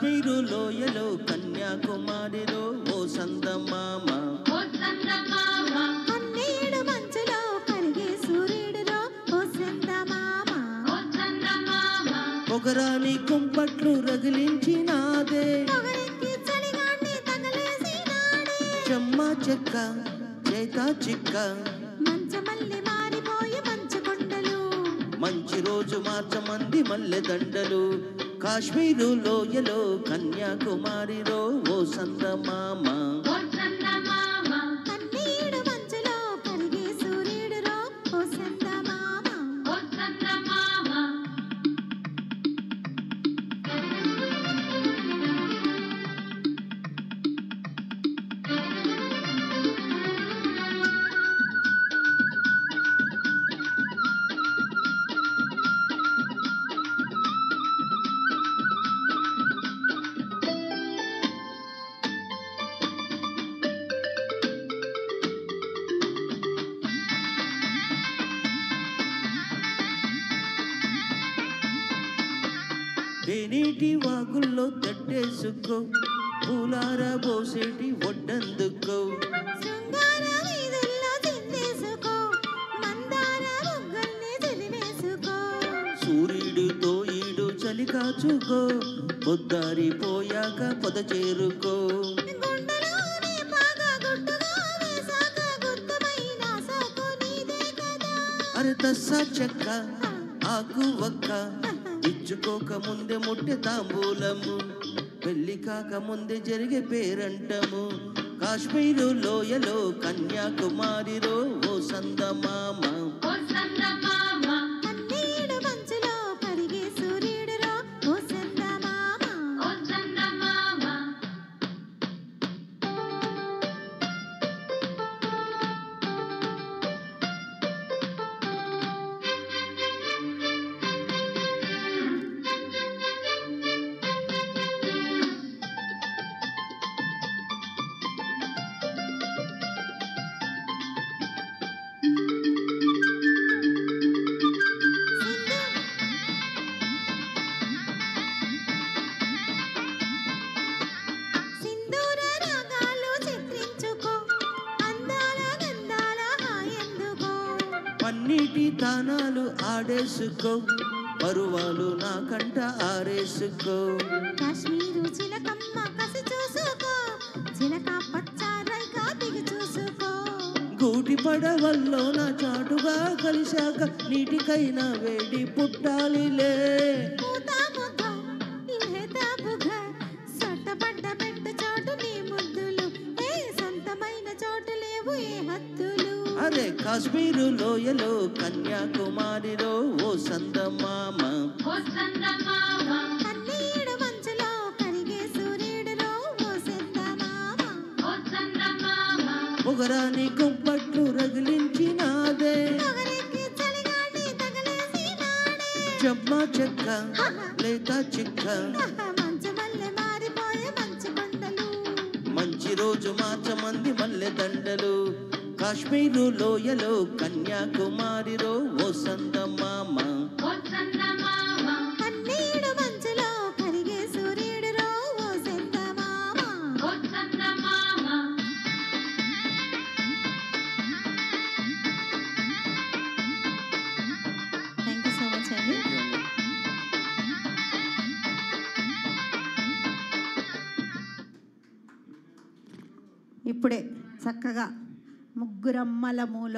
కాశ్మీరు లోయలో కన్యాకుమారిలో ఓ సందమామ కన్నీడు మంచులో కరిగే సూర్యుడిలో ఓ సందమామ పొగరాని కుంపట్లు రగిలించినాదే చెమ్మ చెక్క చేత చిక్క మంచమల్లి మారిపోయి మంచు కొండలు మంచి రోజు మార్చమంది మల్లె దండలు కాశ్మీరు లోయలో కన్యాకుమారిలో ఓ సందమామ కన్నీడు మంచులో కరిగే సూర్యుడిలో ఓ సందమామ తేనీటి వాగుల్లో తట్టేసుకో పూలార పోసేటి ఒడ్డందుకో శృంగార వీధుల్లో చిందేసుకో మందార బొగ్గల్ని చెలివేసుకో సూర్యుడితో ఈడు చలి కాచుకో పొద్దారిపోయాక పొద చేరుకో గుండెలోని బాగా గుట్టుగా వేసాక గుర్తుమైన సోకు నీదే కదా అరే తస్సా చెక్క ఆకు ఒక్క ఇచ్చుకోక ముందే ముట్టె తాంబూలము పెళ్లి కాక ముందే జరిగే పేరంటము కాశ్మీరు లోయలో కన్యాకుమారిలో ఓ సందమామ కన్నీడు మంచులో కరిగే సూర్యుడిలో ఓ సందమామ సింధూర రాగాలు చిత్రించుకో అందాల గంధాల హాయందుకో పన్నీటి తానాలు ఆడేసుకో పరువాలు నా కంట ఆరేసుకో కాశ్మీరు చిలకమ్మ కసి చూసుకో చిలక పచ్చ రైగా దిగి చూసుకో గూటి పడవల్లో నా చాటుగా కలిశాక నీటికైనా వేడి పుట్టాలిలే పూత ముద్ద లేత బుగ్గ సొట్టబడ్డ పెట్ట చోటు నీ ముద్దులు ఏ సొంతమైన చోటు లేవు ఏ హద్దులు అరే కాశ్మీరు లోయలో కన్యాకుమారిలో ఓ సందమామ కన్నీడు మంచులో కరిగే సూర్యుడిలో ఓ సందమామ పొగరాని కుంపట్లు రగిలించినాదే పొగరెక్కి చలిగాలి తగలేసినాడే చెమ్మ చెక్క లేత చిక్క మంచమల్లె మారిపోయే మంచు కొండలు మంచి రోజు మార్చమంది మల్లె దండలు కాశ్మీరు లోయలో కన్యాకుమారిలో ఓ సందమామ కన్నీడు మంచులో కరిగే సూర్యుడిలో ఓ సందమామ థ్యాంక్ యూ సో మచ్ అండి ఇప్పుడే చక్కగా ముగ్గురమ్మల మూల